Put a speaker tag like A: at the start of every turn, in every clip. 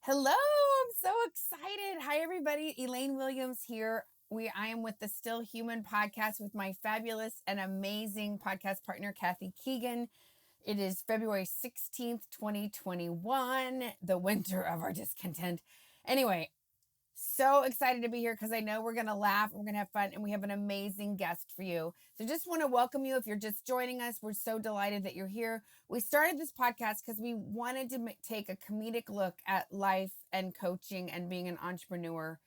A: Hello, I'm so excited. Hi, everybody. Elaine Williams here. I am with the Still Human podcast with my fabulous and amazing podcast partner, Kathy Keegan. It is February 16th, 2021, the winter of our discontent. Anyway, so excited to be here because I know we're going to laugh, we're going to have fun, and we have an amazing guest for you. So just want to welcome you. If you're just joining us, we're so delighted that you're here. We started this podcast because we wanted to take a comedic look at life and coaching and being an entrepreneur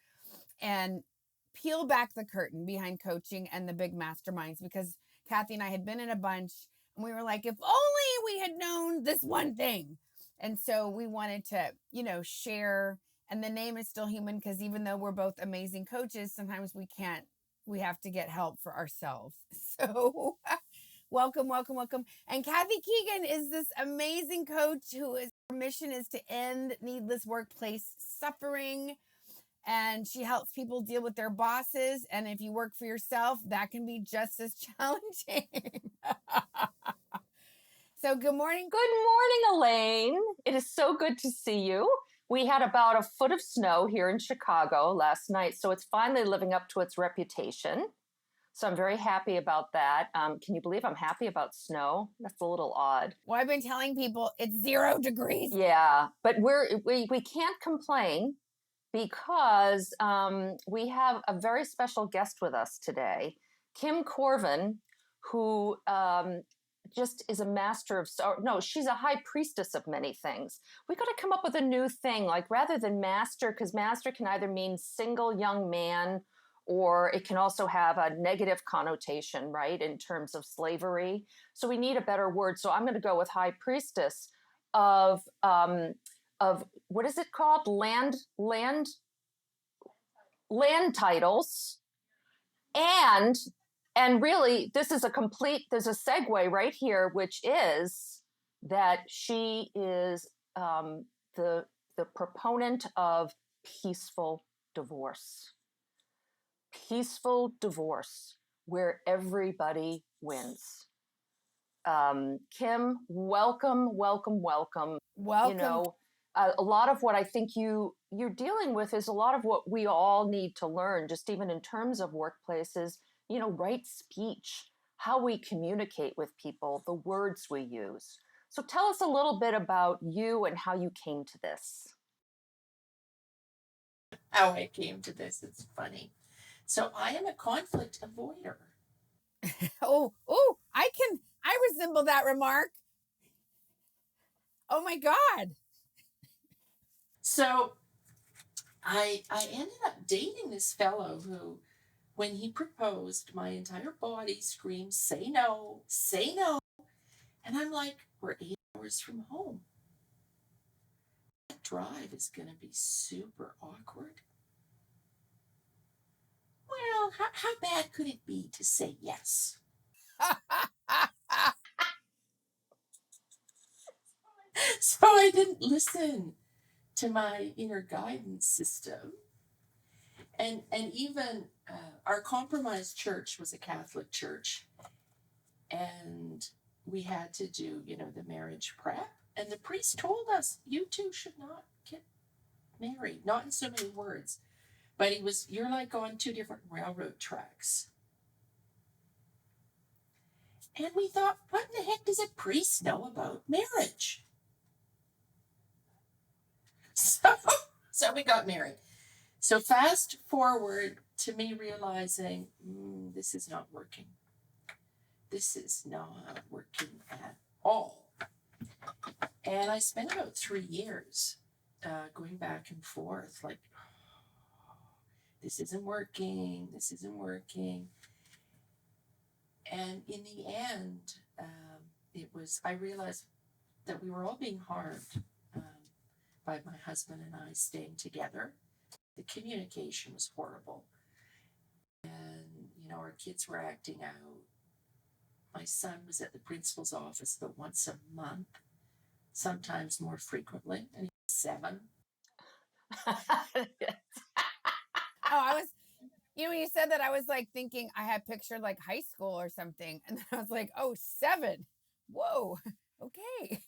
A: and peel back the curtain behind coaching and the big masterminds, because Kathy and I had been in a bunch and we were like, if only we had known this one thing. And so we wanted to, share. And the name is Still Human because even though we're both amazing coaches, sometimes we have to get help for ourselves. So welcome. And Kathy Keegan is this amazing coach her mission is to end needless workplace suffering. And she helps people deal with their bosses. And if you work for yourself, that can be just as challenging. So good morning.
B: Good morning, Elaine. It is so good to see you. We had about a foot of snow here in Chicago last night, so it's finally living up to its reputation. So I'm very happy about that. Can you believe I'm happy about snow? That's a little odd.
A: Well, I've been telling people it's 0 degrees.
B: Yeah, but we can't complain because we have a very special guest with us today, Kim Korven, who just is a master of, she's a high priestess of many things. We got to come up with a new thing, like rather than master, because master can either mean single young man, or it can also have a negative connotation, right, in terms of slavery. So we need a better word. So I'm going to go with high priestess of what is it called? Land titles. And really, this is there's a segue right here, which is that she is the proponent of peaceful divorce. Peaceful divorce, where everybody wins. Kim, welcome.
A: Welcome.
B: A lot of what I think you're dealing with is a lot of what we all need to learn, just even in terms of workplaces, right speech, how we communicate with people, the words we use. So tell us a little bit about you and how you came to this.
C: How I came to this, it's funny. So I am a conflict avoider.
A: I resemble that remark. Oh my God.
C: So I ended up dating this fellow who, when he proposed, my entire body screamed, say no. And I'm like, we're 8 hours from home. That drive is going to be super awkward. Well, how bad could it be to say yes? So I didn't listen to my inner guidance system. And even our compromised church was a Catholic church. And we had to do, the marriage prep. And the priest told us, you two should not get married. Not in so many words. But you're like on 2 different railroad tracks. And we thought, what in the heck does a priest know about marriage? So we got married. So fast forward to me realizing, this is not working. This is not working at all. And I spent about 3 years going back and forth, like, this isn't working. And in the end, I realized that we were all being harmed by my husband and I staying together. The communication was horrible. And, our kids were acting out. My son was at the principal's office about once a month, sometimes more frequently, and he was 7.
A: When you said that, I was like thinking I had pictured like high school or something. And then I was like, 7. Whoa. Okay.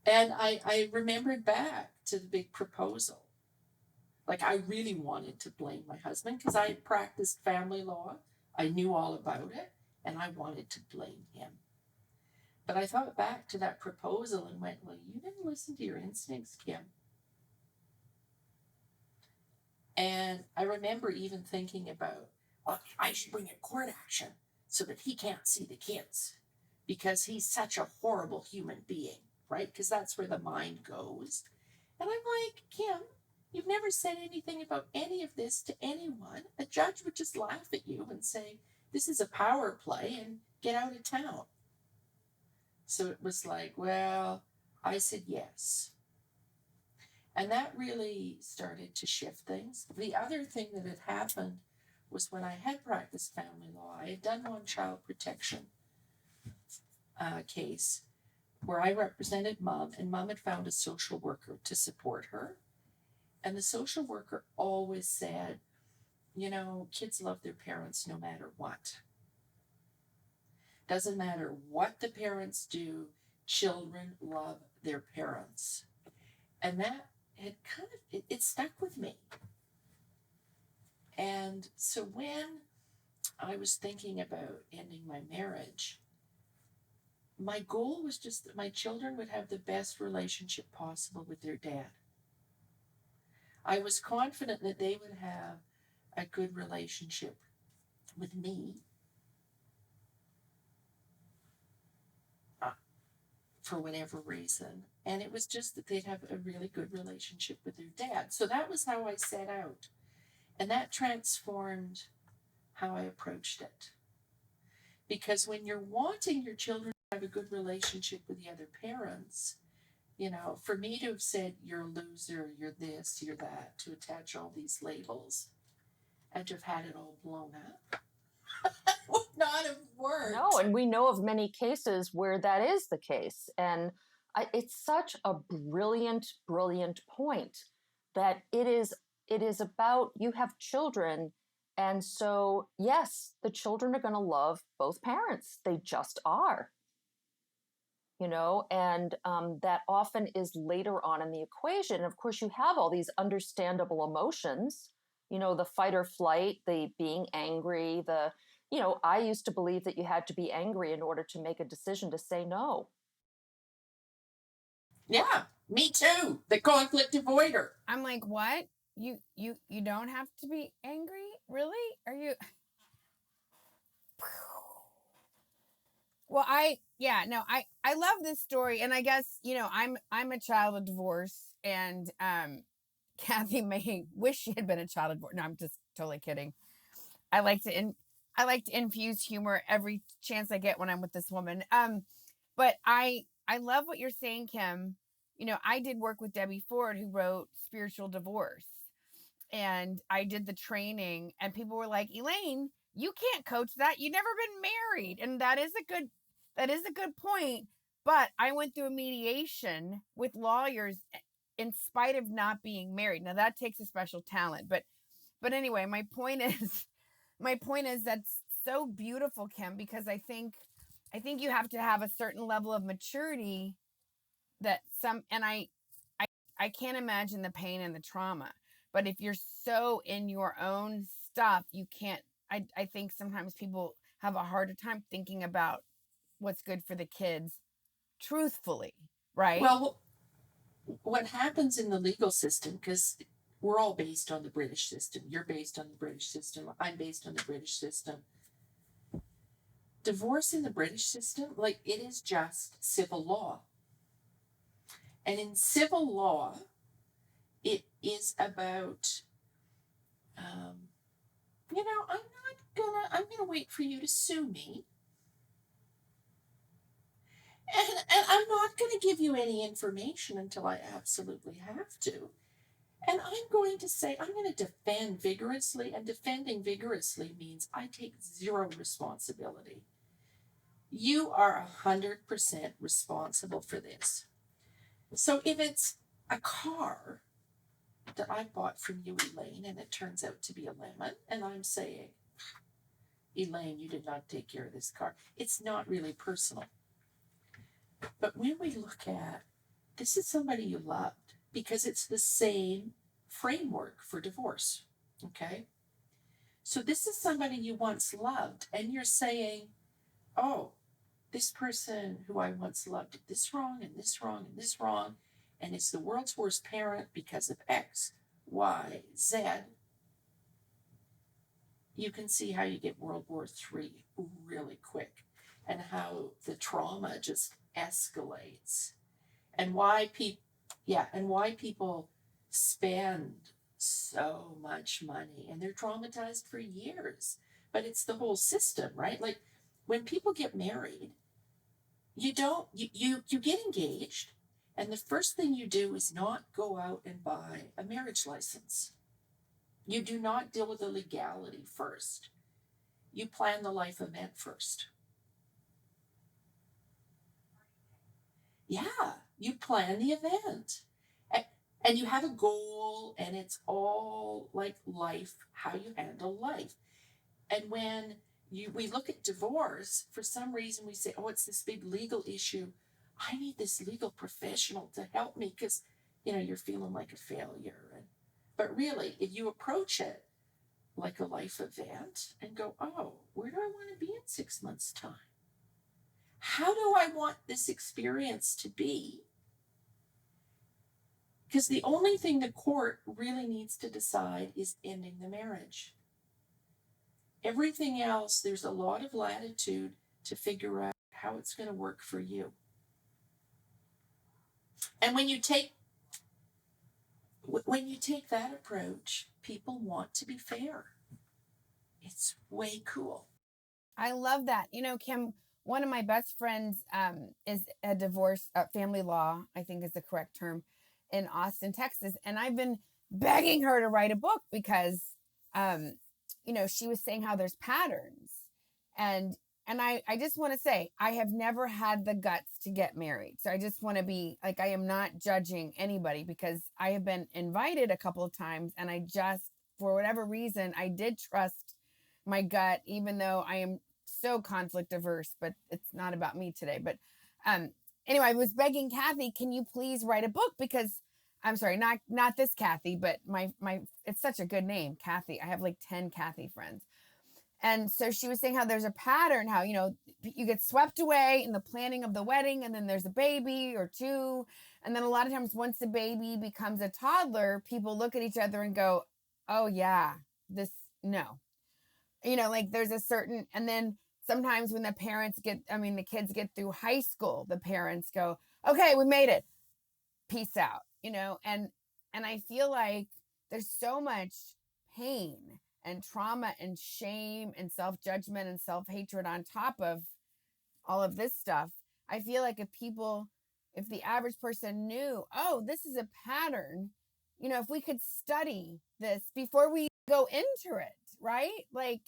C: And I remembered back to the big proposal. Like, I really wanted to blame my husband because I had practiced family law. I knew all about it, and I wanted to blame him. But I thought back to that proposal and went, well, you didn't listen to your instincts, Kim. And I remember even thinking about, well, I should bring a court action so that he can't see the kids because he's such a horrible human being, right? Because that's where the mind goes. And I'm like, Kim, you've never said anything about any of this to anyone. A judge would just laugh at you and say, this is a power play and get out of town. So it was like, well, I said yes. And that really started to shift things. The other thing that had happened was when I had practiced family law, I had done one child protection case where I represented mom, and mom had found a social worker to support her. And the social worker always said, you know, kids love their parents no matter what. Doesn't matter what the parents do, children love their parents. And that had kind of, it stuck with me. And so when I was thinking about ending my marriage, my goal was just that my children would have the best relationship possible with their dad. I was confident that they would have a good relationship with me, for whatever reason. And it was just that they'd have a really good relationship with their dad. So that was how I set out. And that transformed how I approached it. Because when you're wanting your children to have a good relationship with the other parents, you know, for me to have said, you're a loser, you're this, you're that, to attach all these labels and to have had it all blown up, would not have worked.
B: No, and we know of many cases where that is the case. And it's such a brilliant, brilliant point that it is about, you have children. And so, yes, the children are going to love both parents. They just are. You know, and that often is later on in the equation. Of course, you have all these understandable emotions, you know, the fight or flight, the being angry, you know, I used to believe that you had to be angry in order to make a decision to say no.
C: Yeah, me too. The conflict avoider.
A: I'm like, what? You don't have to be angry? Really? Are you? Well, I love this story, and I guess, you know, I'm a child of divorce, and Kathy may wish she had been a child of divorce. No, I'm just totally kidding. I like to infuse humor every chance I get when I'm with this woman. But I love what you're saying, Kim. You know, I did work with Debbie Ford, who wrote Spiritual Divorce, and I did the training, and people were like, Elaine, you can't coach that. You've never been married. And that is a good point. But I went through a mediation with lawyers in spite of not being married. Now that takes a special talent. But anyway, my point is that's so beautiful, Kim, because I think you have to have a certain level of maturity that I can't imagine the pain and the trauma. But if you're so in your own stuff, you can't, I think sometimes people have a harder time thinking about what's good for the kids truthfully, right?
C: Well, what happens in the legal system, because we're all based on the British system. You're based on the British system. I'm based on the British system. Divorce in the British system, like, it is just civil law. And in civil law, it is about, you know, I'm gonna wait for you to sue me. And I'm not gonna give you any information until I absolutely have to. And I'm going to say, I'm going to defend vigorously, and defending vigorously means I take zero responsibility. You are 100% responsible for this. So if it's a car that I bought from you, Elaine, and it turns out to be a lemon, and I'm saying, Elaine, you did not take care of this car, it's not really personal. But when we look at this is somebody you loved, because it's the same framework for divorce. Okay? So this is somebody you once loved, and you're saying, oh, this person who I once loved did this wrong and this wrong and this wrong, and it's the world's worst parent because of X, Y, Z. You can see how you get World War III really quick, and how the trauma just escalates, and why people spend so much money, and they're traumatized for years. But it's the whole system, right? Like when people get married, you get engaged, and the first thing you do is not go out and buy a marriage license. You do not deal with the legality first. You plan the life event first. Yeah, you plan the event. And you have a goal, and it's all like life, how you handle life. And when we look at divorce, for some reason we say, oh, it's this big legal issue. I need this legal professional to help me because, you're feeling like a failure. But really, if you approach it like a life event and go, oh, where do I want to be in 6 months' time? How do I want this experience to be? Because the only thing the court really needs to decide is ending the marriage. Everything else, there's a lot of latitude to figure out how it's going to work for you. And when you take that approach, people want to be fair. It's way cool.
A: I love that. Kim, one of my best friends is a divorce, family law, I think is the correct term, in Austin, Texas. And I've been begging her to write a book because, she was saying how there's patterns. And I just want to say, I have never had the guts to get married. So I just want to be like, I am not judging anybody, because I have been invited a couple of times, and I just, for whatever reason, I did trust my gut, even though I am so conflict averse, but it's not about me today. But anyway, I was begging Kathy, can you please write a book? Because I'm sorry, not this Kathy, but my it's such a good name, Kathy. I have like 10 Kathy friends. And so she was saying how there's a pattern, how, you get swept away in the planning of the wedding, and then there's a baby or two. And then a lot of times once the baby becomes a toddler, people look at each other and go, oh yeah, no. Like there's a certain, and then sometimes when the kids get through high school, the parents go, okay, we made it. Peace out, and I feel like there's so much pain and trauma and shame and self-judgment and self-hatred on top of all of this stuff. I feel like if the average person knew, oh, this is a pattern, if we could study this before we go into it, right? Like,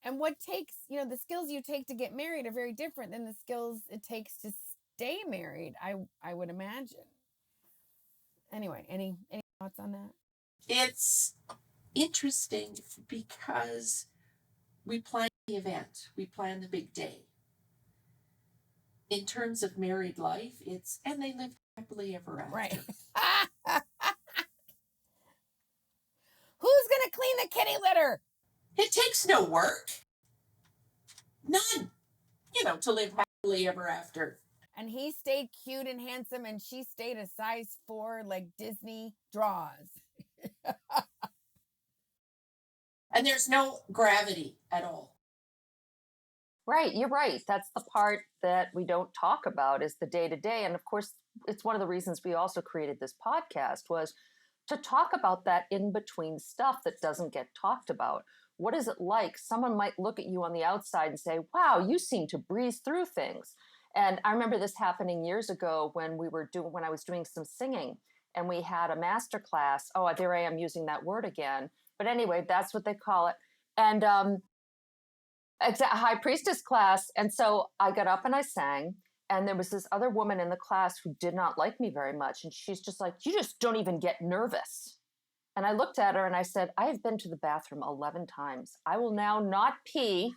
A: and what takes, the skills you take to get married are very different than the skills it takes to stay married, I would imagine. Anyway, any thoughts on that?
C: It's interesting because we plan the event, we plan the big day. In terms of married life, and they live happily ever after.
A: Right. Who's gonna clean the kitty litter?
C: It takes no work. None. To live happily ever after.
A: And he stayed cute and handsome, and she stayed a size 4 like Disney draws.
C: And there's no gravity at all.
B: Right, you're right. That's the part that we don't talk about, is the day-to-day. And of course, it's one of the reasons we also created this podcast, was to talk about that in-between stuff that doesn't get talked about. What is it like? Someone might look at you on the outside and say, wow, you seem to breeze through things. And I remember this happening years ago when I was doing some singing, and we had a master class. Oh, there I am using that word again. But anyway, that's what they call it. And it's a high priestess class. And so I got up and I sang, and there was this other woman in the class who did not like me very much. And she's just like, you just don't even get nervous. And I looked at her and I said, I have been to the bathroom 11 times. I will now not pee.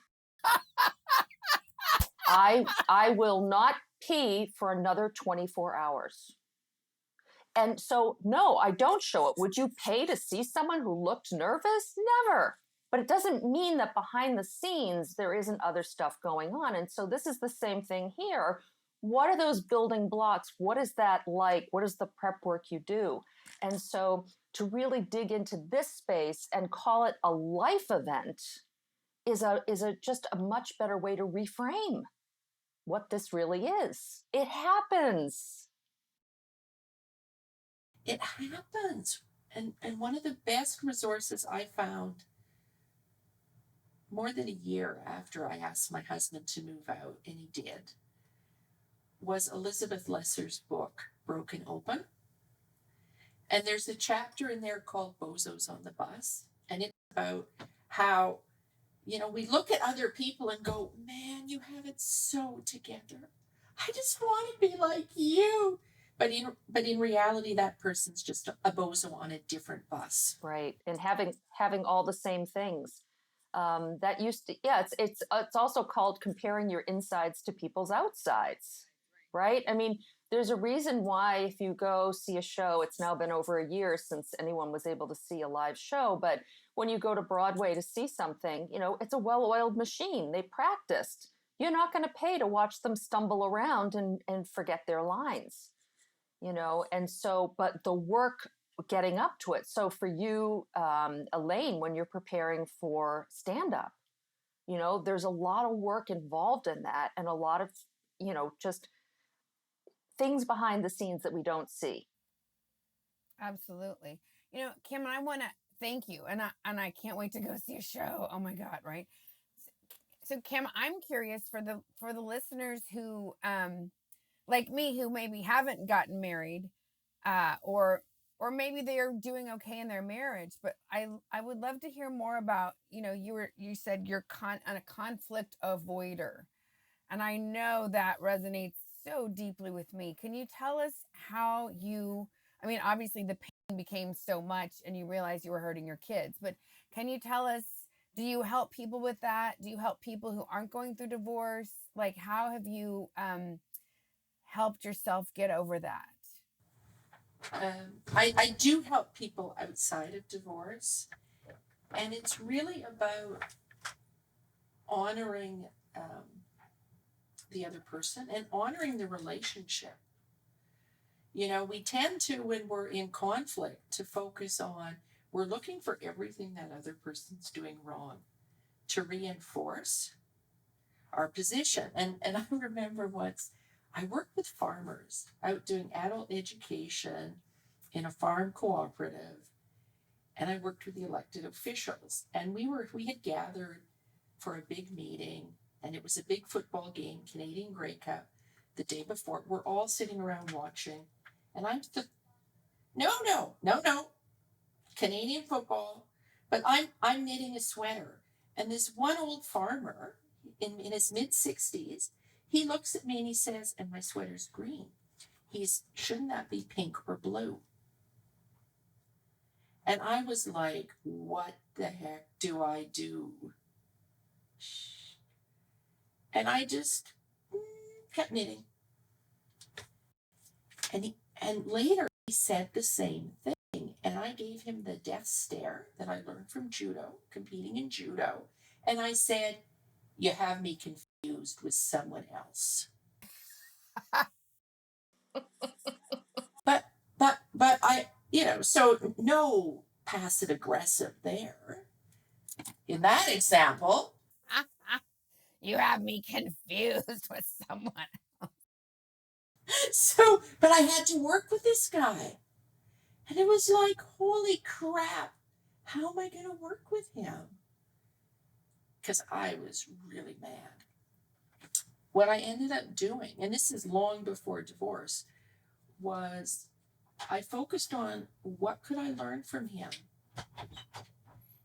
B: I will not pee for another 24 hours. And so, no, I don't show it. Would you pay to see someone who looked nervous? Never. But it doesn't mean that behind the scenes there isn't other stuff going on. And so this is the same thing here. What are those building blocks? What is that like? What is the prep work you do? And so to really dig into this space and call it a life event is just a much better way to reframe what this really is. It happens.
C: It happens. And one of the best resources I found more than a year after I asked my husband to move out, and he did, was Elizabeth Lesser's book, Broken Open. And there's a chapter in there called Bozos on the Bus. And it's about how, we look at other people and go, man, you have it so together. I just want to be like you. But in reality, that person's just a bozo on a different bus.
B: Right. And having all the same things. That used to, it's also called comparing your insides to people's outsides. Right. I mean, there's a reason why if you go see a show, it's now been over a year since anyone was able to see a live show. But when you go to Broadway to see something, it's a well-oiled machine. They practiced. You're not going to pay to watch them stumble around and forget their lines, and so, but the work getting up to it. So for you, Elaine, when you're preparing for stand-up, there's a lot of work involved in that and a lot of, just things behind the scenes that we don't see.
A: Absolutely. Kim, I want to thank you. And I can't wait to go see a show. Oh my God. Right. So Kim, I'm curious for the listeners who, like me, who maybe haven't gotten married, or maybe they're doing okay in their marriage, but I would love to hear more about, you said you're a conflict avoider. And I know that resonates so deeply with me. Can you tell us how obviously the pain became so much and you realized you were hurting your kids, but can you tell us, do you help people with that? Do you help people who aren't going through divorce? Like, how have you helped yourself get over that?
C: I do help people outside of divorce, and it's really about honoring the other person and honoring the relationship. We tend to, when we're in conflict, to focus on, we're looking for everything that other person's doing wrong to reinforce our position. And I remember once I worked with farmers out doing adult education in a farm cooperative, and I worked with the elected officials, and we had gathered for a big meeting, and it was a big football game, Canadian Grey Cup, the day before. We're all sitting around watching, and no, Canadian football, but I'm knitting a sweater, and this one old farmer in his mid-60s, he looks at me and he says, and my sweater's green, shouldn't that be pink or blue? And I was like, what the heck do I do? And I just kept knitting. And later he said the same thing. And I gave him the death stare that I learned from Judo, competing in Judo. And I said, you have me confused with someone else. but I, so no passive aggressive there. In that example,
A: you have me confused with someone else.
C: So, but I had to work with this guy. And it was like, holy crap, how am I going to work with him? Because I was really mad. What I ended up doing, and this is long before divorce, was I focused on what could I learn from him.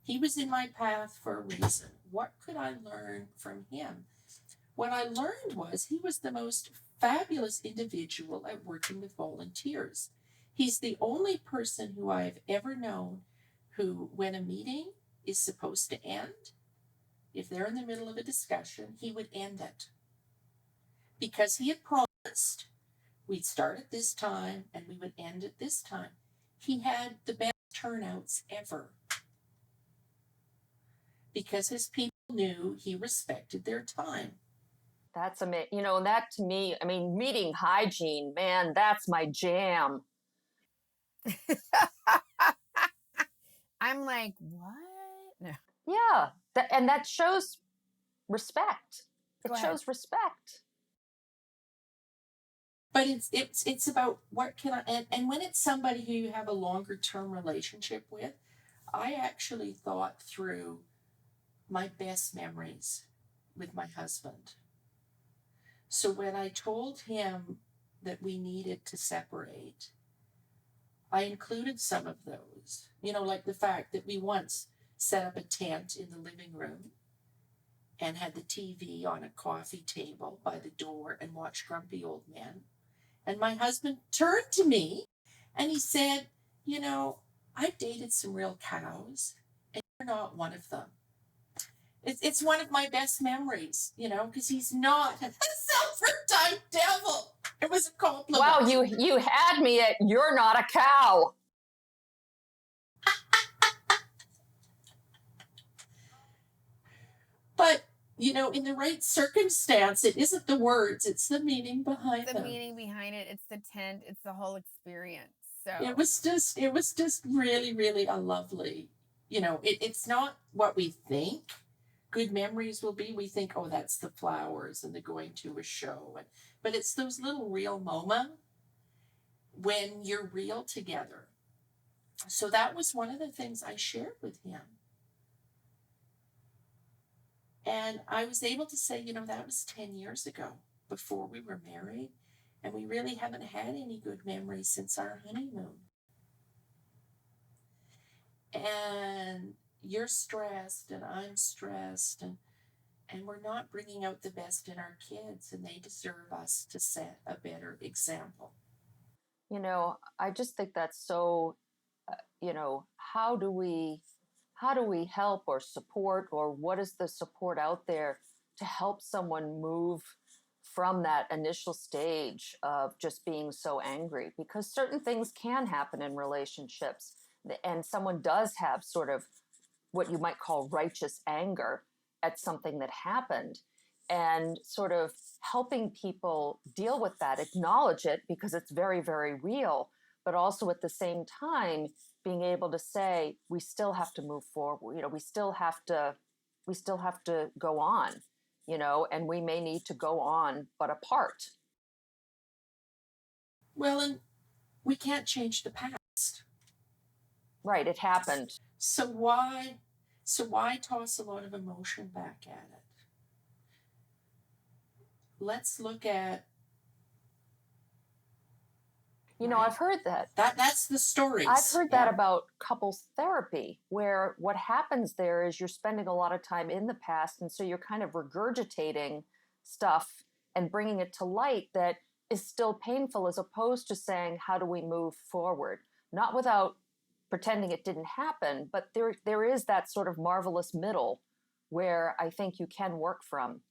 C: He was in my path for a reason. What could I learn from him? What I learned was he was the most fabulous individual at working with volunteers. He's the only person who I've ever known who, when a meeting is supposed to end, if they're in the middle of a discussion, he would end it. Because he had promised we'd start at this time and we would end at this time. He had the best turnouts ever because his people knew he respected their time.
B: That's amazing. You know, that to me, I mean, meeting hygiene, man, that's my jam.
A: I'm like, what? No.
B: Yeah. And that shows respect.
A: Go
B: It
A: ahead.
B: shows respect.
C: But it's about what can I, and when it's somebody who you have a longer term relationship with, I actually thought through my best memories with my husband. So when I told him that we needed to separate, I included some of those, like the fact that we once set up a tent in the living room and had the TV on a coffee table by the door and watched Grumpy Old Men. And my husband turned to me and he said, I've dated some real cows and you're not one of them. It's one of my best memories, because he's not a self-type devil. It was a compliment.
B: Wow, you had me at you're not a cow.
C: But, in the right circumstance, it isn't the words, it's the meaning behind them.
A: The meaning behind it, it's the tent, it's the whole experience. So
C: it was just really, really a lovely, it's not what we think good memories will be. We think, oh, that's the flowers and the going to a show. But it's those little real moments when you're real together. So that was one of the things I shared with him. And I was able to say, that was 10 years ago before we were married. And we really haven't had any good memories since our honeymoon. And you're stressed and I'm stressed and we're not bringing out the best in our kids, and they deserve us to set a better example.
B: I just think that's so, how do we help or support, or what is the support out there to help someone move from that initial stage of just being so angry? Because certain things can happen in relationships, and someone does have sort of what you might call righteous anger at something that happened, and sort of helping people deal with that, acknowledge it because it's very, very real, but also at the same time being able to say we still have to move forward. We still have to go on, and we may need to go on but apart.
C: Well, and we can't change the past.
B: Right, it happened.
C: So why toss a lot of emotion back at it? Let's look at,
B: I've heard that.
C: That's the stories.
B: I've heard that about couples therapy, where what happens there is you're spending a lot of time in the past, and so you're kind of regurgitating stuff and bringing it to light that is still painful, as opposed to saying, how do we move forward? Not without pretending it didn't happen, but there is that sort of marvelous middle where I think you can work from.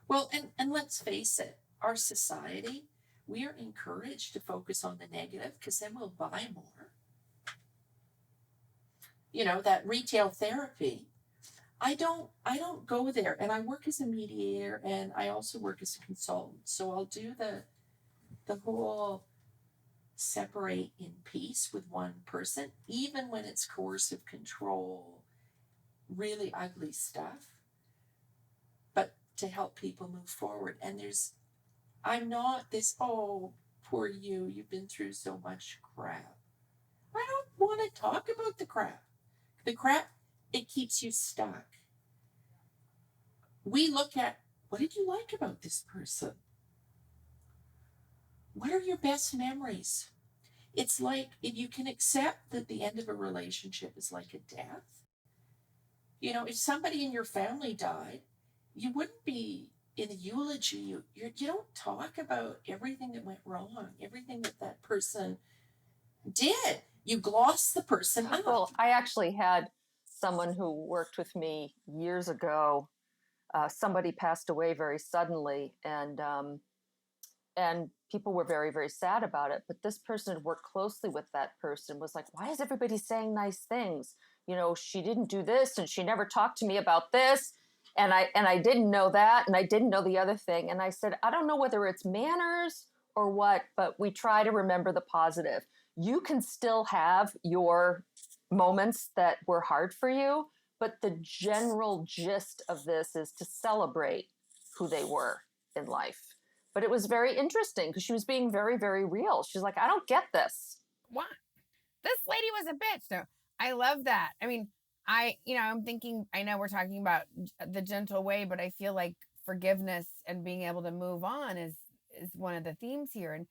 C: Well, and let's face it, our society, we are encouraged to focus on the negative because then we'll buy more. That retail therapy, I don't go there. And I work as a mediator and I also work as a consultant. So I'll do the whole separate in peace with one person, even when it's coercive control, really ugly stuff, but to help people move forward. And I'm not this, oh, poor you've been through so much crap. I don't want to talk about the crap. The crap, it keeps you stuck. We look at, what did you like about this person? What are your best memories? It's like, if you can accept that the end of a relationship is like a death, if somebody in your family died, you wouldn't be in a eulogy. You don't talk about everything that went wrong, everything that person did. You gloss the person up.
B: Well, I actually had someone who worked with me years ago. Somebody passed away very suddenly, and and people were very, very sad about it. But this person had worked closely with that person, was like, why is everybody saying nice things? She didn't do this, and she never talked to me about this. And I didn't know that, and I didn't know the other thing. And I said, I don't know whether it's manners or what, but we try to remember the positive. You can still have your moments that were hard for you, but the general gist of this is to celebrate who they were in life. But it was very interesting because she was being very, very real. She's like, I don't get this.
A: What? This lady was a bitch. No, I love that. I mean, I'm thinking, I know we're talking about the gentle way, but I feel like forgiveness and being able to move on is one of the themes here. And,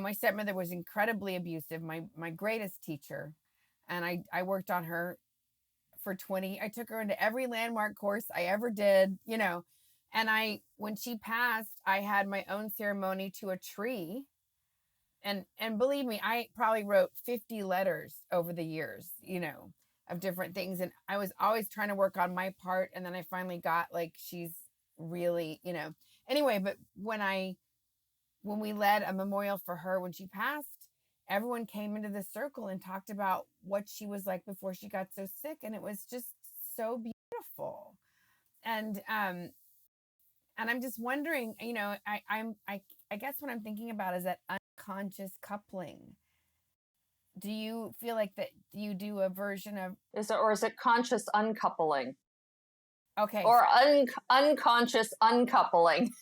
A: my stepmother was incredibly abusive, my greatest teacher. And I worked on her for I took her into every landmark course I ever did, and when she passed, I had my own ceremony to a tree. And believe me, I probably wrote 50 letters over the years, of different things. And I was always trying to work on my part. And then I finally got like, she's really, anyway, but when we led a memorial for her when she passed, everyone came into the circle and talked about what she was like before she got so sick. And it was just so beautiful. And I'm just wondering, I guess what I'm thinking about is that unconscious coupling. Do you feel like that you do a version of
B: is it conscious uncoupling?
A: Okay.
B: Or unconscious uncoupling?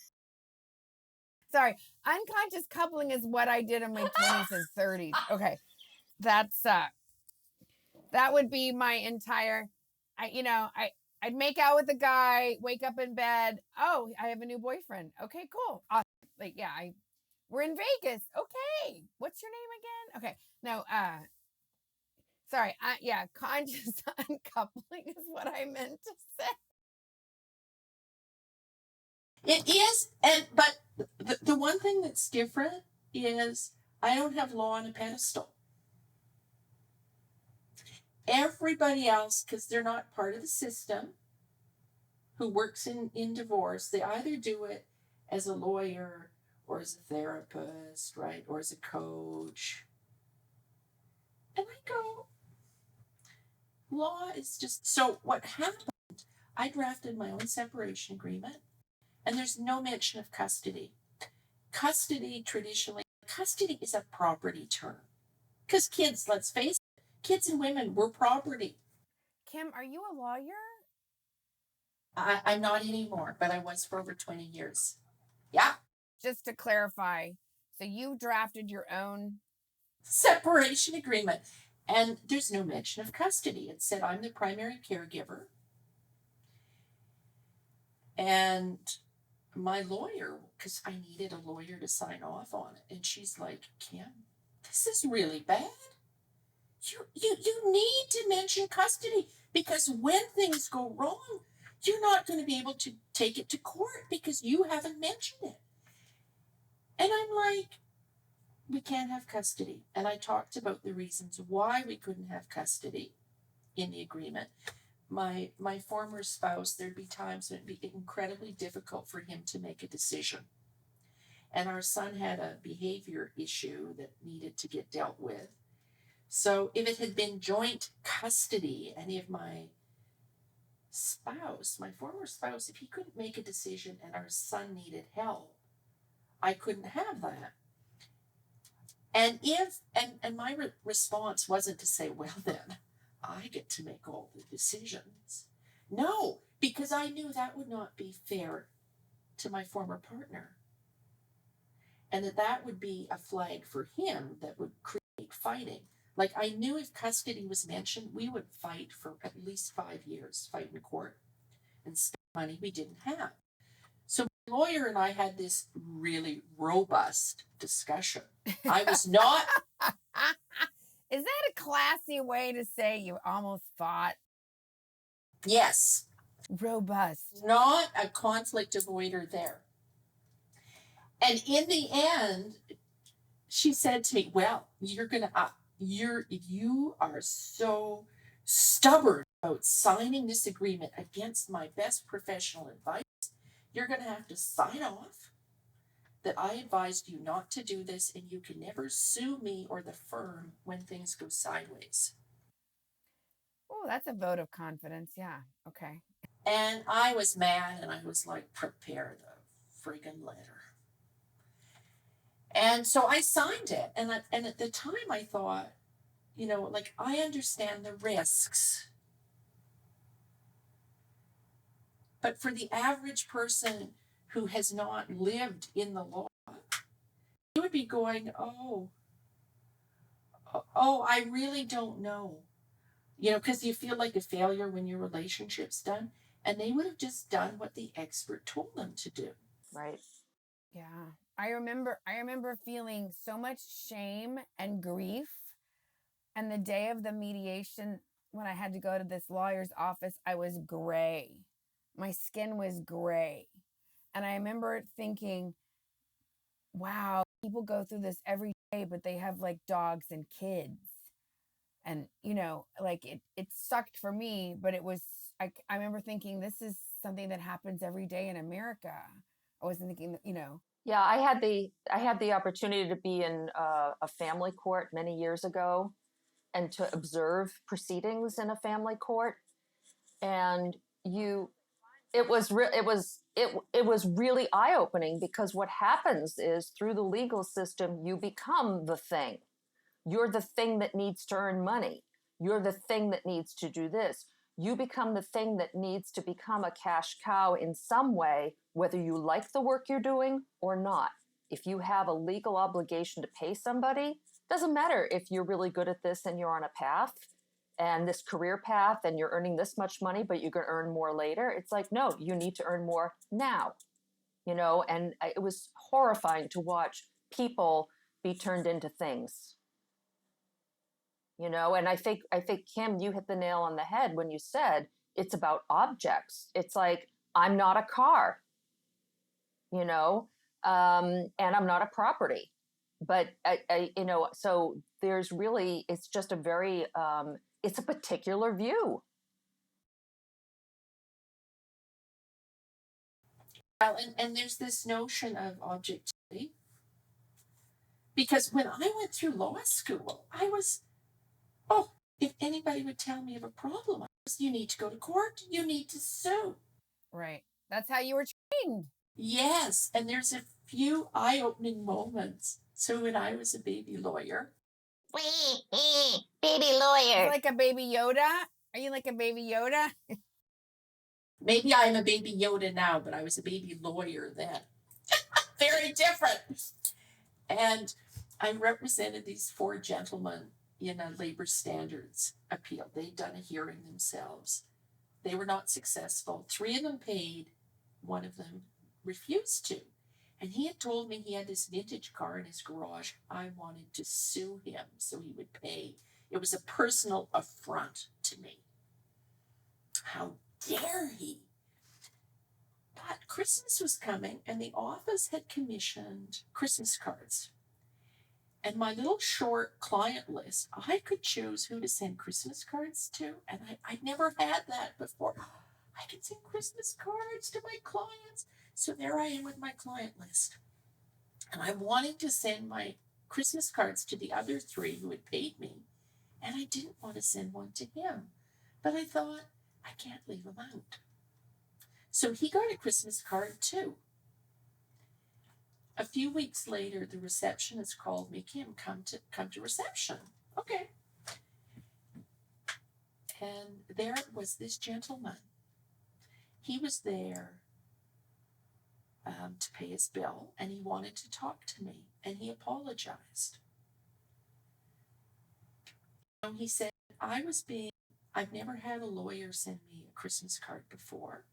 A: Sorry, unconscious coupling is what I did in my 20s and 30s. Okay, that's that would be my entire. I'd make out with a guy, wake up in bed. Oh, I have a new boyfriend. Okay, cool. Awesome. Like, yeah, we're in Vegas. Okay, what's your name again? Okay, no, sorry. Yeah, conscious uncoupling is what I meant to say.
C: It is, but the one thing that's different is I don't have law on a pedestal. Everybody else, because they're not part of the system, who works in divorce, they either do it as a lawyer or as a therapist, right, or as a coach. And I go, law is just, so what happened, I drafted my own separation agreement, and there's no mention of custody. Custody, traditionally, custody is a property term. Because kids, let's face it, kids and women were property.
A: Kim, are you a lawyer?
C: I'm not anymore, but I was for over 20 years. Yeah.
A: Just to clarify, so you drafted your own
C: separation agreement, and there's no mention of custody. It said I'm the primary caregiver. And my lawyer, because I needed a lawyer to sign off on it, and she's like, Kim, this is really bad. You need to mention custody, because when things go wrong, you're not going to be able to take it to court because you haven't mentioned it. And I'm like, we can't have custody. And I talked about the reasons why we couldn't have custody in the agreement. My former spouse, there'd be times when it'd be incredibly difficult for him to make a decision. And our son had a behavior issue that needed to get dealt with. So if it had been joint custody, any of my former spouse, if he couldn't make a decision and our son needed help, I couldn't have that. And my response wasn't to say, well then, I get to make all the decisions. No, because I knew that would not be fair to my former partner. And that would be a flag for him that would create fighting. Like, I knew if custody was mentioned, we would fight for at least 5 years, fight in court, and spend money we didn't have. So my lawyer and I had this really robust discussion. I was not...
A: Is that a classy way to say you almost fought?
C: Yes.
A: Robust.
C: Not a conflict avoider there. And in the end, she said to me, well, you are so stubborn about signing this agreement against my best professional advice. You're going to have to sign off that I advised you not to do this, and you can never sue me or the firm when things go sideways.
A: Oh, that's a vote of confidence. Yeah. Okay.
C: And I was mad, and I was like, prepare the friggin' letter. And so I signed it. And at the time I thought, you know, like, I understand the risks. But for the average person who has not lived in the law, you would be going, oh, I really don't know. You know, because you feel like a failure when your relationship's done. And they would have just done what the expert told them to do.
B: Right.
A: Yeah. I remember feeling so much shame and grief. And the day of the mediation, when I had to go to this lawyer's office, I was gray. My skin was gray. And I remember thinking, wow, people go through this every day, but they have like dogs and kids. And, you know, like it sucked for me, but it was, I remember thinking, this is something that happens every day in America. I wasn't thinking, you know.
B: Yeah, I had the opportunity to be in a family court many years ago, and to observe proceedings in a family court, and it was really eye-opening, because what happens is, through the legal system, you become the thing. You're the thing that needs to earn money. You're the thing that needs to do this. You become the thing that needs to become a cash cow in some way, whether you like the work you're doing or not. If you have a legal obligation to pay somebody, doesn't matter if you're really good at this and you're on a path and this career path and you're earning this much money, but you're going to earn more later. It's like, no, you need to earn more now, you know? And it was horrifying to watch people be turned into things. You know, and I think Kim, you hit the nail on the head when you said it's about objects. It's like, I'm not a car, you know, and I'm not a property, but you know, so there's really, it's just a very, it's a particular view.
C: Well, and there's this notion of objectivity. Because when I went through law school, I was, oh, if anybody would tell me of a problem, you need to go to court, you need to sue.
A: Right. That's how you were trained.
C: Yes, and there's a few eye-opening moments. So when I was a baby lawyer.
B: Baby lawyer.
A: Like a baby Yoda? Are you like a baby Yoda?
C: Maybe I'm a baby Yoda now, but I was a baby lawyer then. Very different. And I represented these 4 gentlemen in a labor standards appeal. They'd done a hearing themselves. They were not successful. 3 of them paid. 1 of them refused to. And he had told me he had this vintage car in his garage. I wanted to sue him so he would pay. It was a personal affront to me. How dare he? But Christmas was coming, and the office had commissioned Christmas cards. And my little short client list, I could choose who to send Christmas cards to. And I'd never had that before. I could send Christmas cards to my clients. So there I am with my client list. And I'm wanting to send my Christmas cards to the other 3 who had paid me. And I didn't want to send one to him. But I thought, I can't leave him out. So he got a Christmas card too. A few weeks later, the receptionist called me, Kim, come to reception. Okay. And there was this gentleman. He was there to pay his bill, and he wanted to talk to me, and he apologized. And he said, I've never had a lawyer send me a Christmas card before,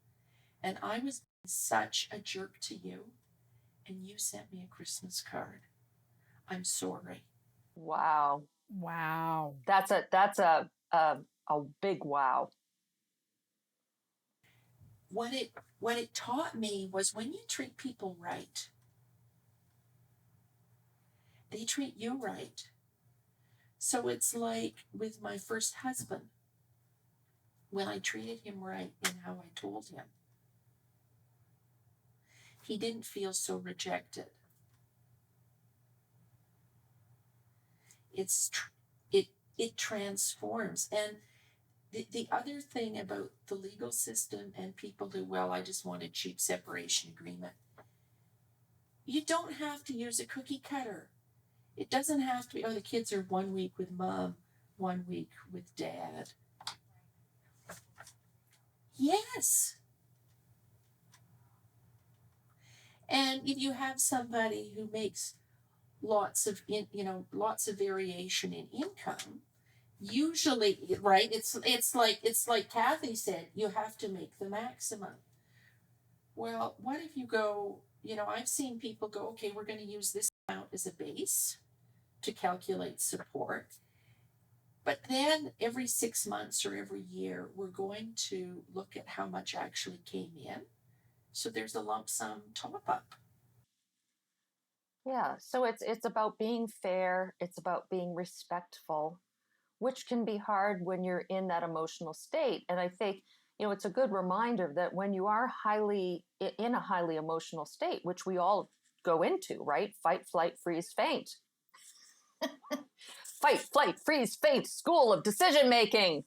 C: and I was such a jerk to you, and you sent me a Christmas card. I'm sorry.
B: Wow.
A: Wow.
B: That's a big wow.
C: What it taught me was, when you treat people right, they treat you right. So it's like with my first husband, when I treated him right in how I told him, he didn't feel so rejected. it transforms. And the other thing about the legal system and people who, well, I just want a cheap separation agreement. You don't have to use a cookie cutter. It doesn't have to be, oh, the kids are 1 week with mom, 1 week with dad. Yes. And if you have somebody who makes lots of variation in income, usually, right, it's like Kathy said, you have to make the maximum. Well, what if you go, I've seen people go, okay, we're going to use this amount as a base to calculate support, but then every 6 months or every year we're going to look at how much actually came in, so there's a lump sum top up.
B: Yeah, so it's about being fair, it's about being respectful, which can be hard when you're in that emotional state. And I think, it's a good reminder that when you are in a highly emotional state, which we all go into, right? Fight, flight, freeze, faint. Fight, flight, freeze, faint, school of decision making.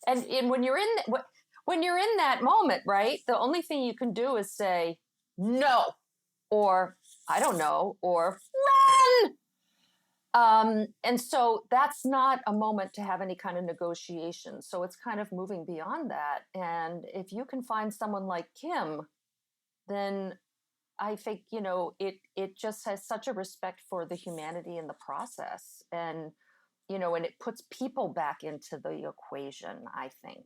B: And when you're in that moment, right, the only thing you can do is say no, or I don't know, or run. And so that's not a moment to have any kind of negotiation. So it's kind of moving beyond that. And if you can find someone like Kim, then I think, it just has such a respect for the humanity in the process. And, and it puts people back into the equation, I think.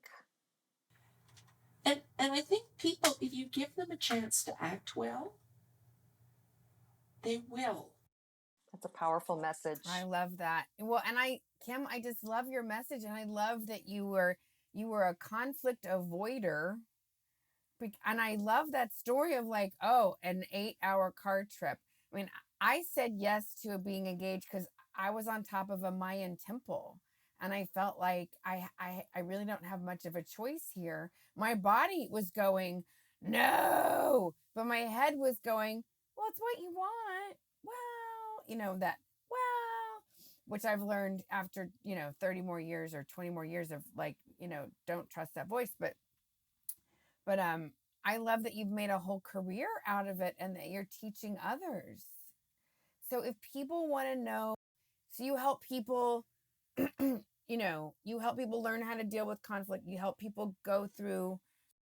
C: And I think people, if you give them a chance to act well, they will.
B: That's a powerful message.
A: I love that. Well, and Kim, I just love your message, and I love that you were a conflict avoider. And I love that story of like, oh, an 8-hour car trip. I mean, I said yes to being engaged because I was on top of a Mayan temple, and I felt like I really don't have much of a choice here. My body was going, no, but my head was going, well, it's what you want. Well, which I've learned after, 30 more years or 20 more years of like, don't trust that voice. But I love that you've made a whole career out of it and that you're teaching others. So if people want to know, so you help people, you help people learn how to deal with conflict. You help people go through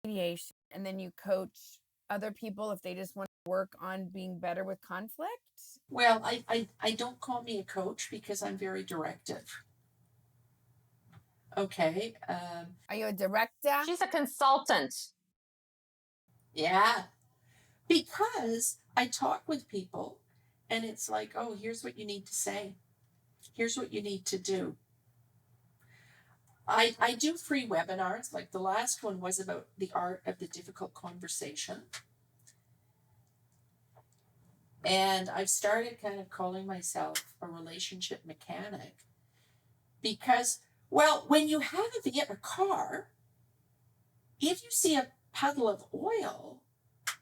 A: mediation, and then you coach other people if they just want to work on being better with conflict.
C: Well, I don't call me a coach because I'm very directive. Okay.
A: Are you a director?
B: She's a consultant.
C: Yeah. Because I talk with people and it's like, oh, here's what you need to say. Here's what you need to do. I do free webinars. Like the last one was about the art of the difficult conversation. And I've started kind of calling myself a relationship mechanic because, well, when you have a car, if you see a puddle of oil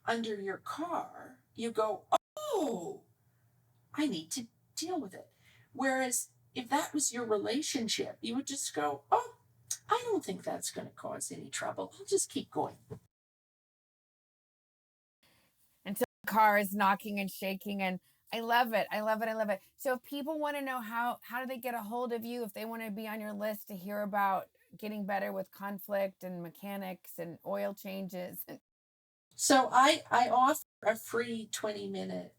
C: under your car, you go, oh, I need to deal with it. Whereas if that was your relationship, you would just go, oh, I don't think that's going to cause any trouble. I'll just keep going.
A: Until the car is knocking and shaking, and I love it. I love it. I love it. So if people want to know how do they get a hold of you, if they want to be on your list to hear about getting better with conflict and mechanics and oil changes.
C: So I offer a free 20-minute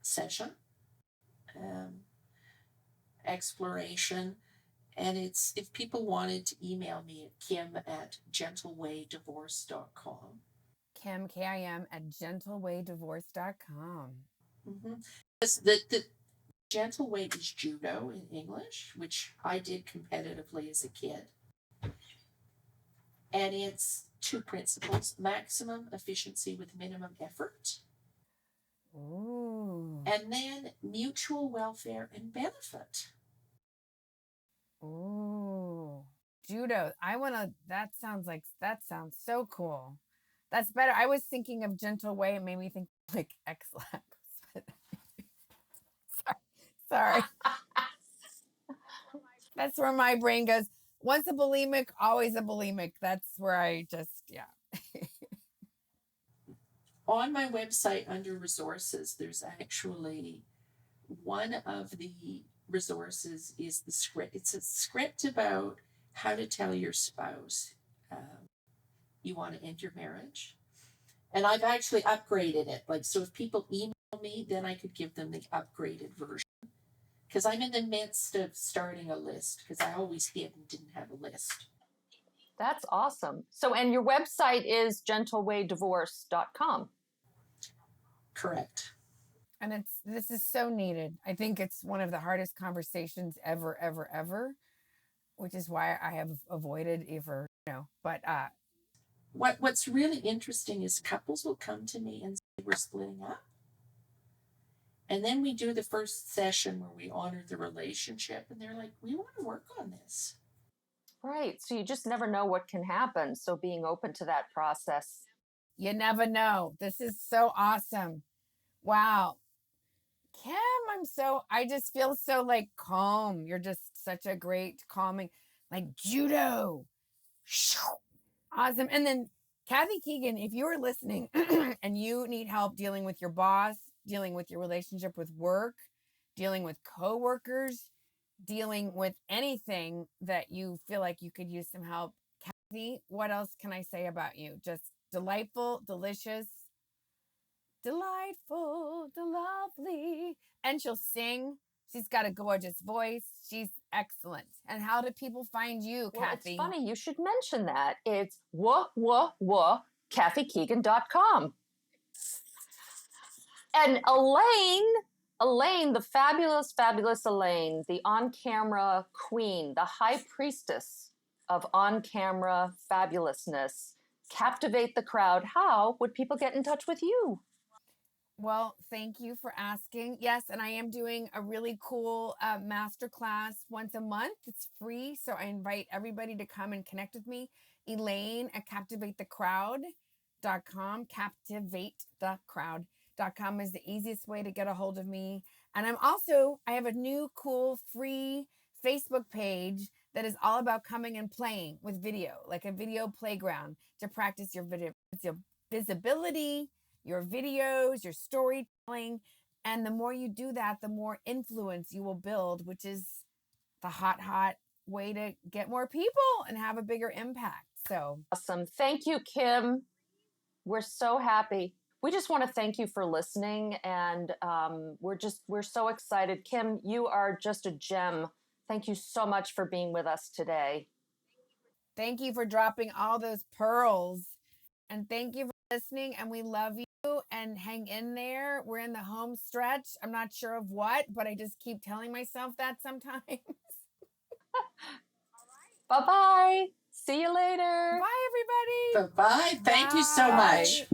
C: session, exploration. And it's, if people wanted to email me at kim@gentlewaydivorce.com.
A: Kim, Kim, @gentlewaydivorce.com.
C: Mm-hmm. The Gentle Way is Judo in English, which I did competitively as a kid. And it's 2 principles: maximum efficiency with minimum effort.
A: Ooh.
C: And then mutual welfare and benefit.
A: Ooh. Judo. That sounds so cool. That's better. I was thinking of Gentle Way. It made me think like X-Lax. Sorry. That's where my brain goes. Once a bulimic, always a bulimic. That's where I just, yeah.
C: On my website under resources, there's actually one of the resources is the script. It's a script about how to tell your spouse you want to end your marriage. And I've actually upgraded it. Like, so if people email me, then I could give them the upgraded version. Because I'm in the midst of starting a list, because I always did and didn't have a list.
B: That's awesome. So, and your website is gentlewaydivorce.com.
C: Correct.
A: And this is so needed. I think it's one of the hardest conversations ever, which is why I have avoided ever, but
C: what's really interesting is couples will come to me and say we're splitting up. And then we do the first session where we honor the relationship, and they're like, we want to work on this.
B: Right. So you just never know what can happen. So being open to that process.
A: You never know. This is so awesome. Wow. Kim, I just feel so like calm. You're just such a great calming, like judo. Awesome. And then Kathy Keegan, if you are listening and you need help dealing with your boss, dealing with your relationship with work, dealing with coworkers, dealing with anything that you feel like you could use some help, Kathy, what else can I say about you? Just delightful, delicious, delightful, lovely. And she'll sing. She's got a gorgeous voice. She's excellent. And how do people find you,
B: Well,
A: Kathy?
B: it's funny. You should mention that. It's KathyKeegan.com. And Elaine, the fabulous Elaine, the on-camera queen, the high priestess of on-camera fabulousness, captivate the crowd. How would people get in touch with you?
A: Well, thank you for asking. Yes, and I am doing a really cool masterclass once a month. It's free, so I invite everybody to come and connect with me. Elaine at captivatethecrowd.com. Captivatethecrowd.com is the easiest way to get a hold of me. And I have a new cool free Facebook page that is all about coming and playing with video, like a video playground to practice your visibility, your videos, your storytelling. And the more you do that, the more influence you will build, which is the hot way to get more people and have a bigger impact. So
B: awesome. Thank you, Kim. We're so happy. We just want to thank you for listening. And we're so excited. Kim, you are just a gem. Thank you so much for being with us today.
A: Thank you for dropping all those pearls. And thank you for listening. And we love you. And hang in there. We're in the home stretch. I'm not sure of what, but I just keep telling myself that sometimes.
B: Bye-bye. See you later.
A: Bye, everybody.
C: Bye-bye. Thank you so much.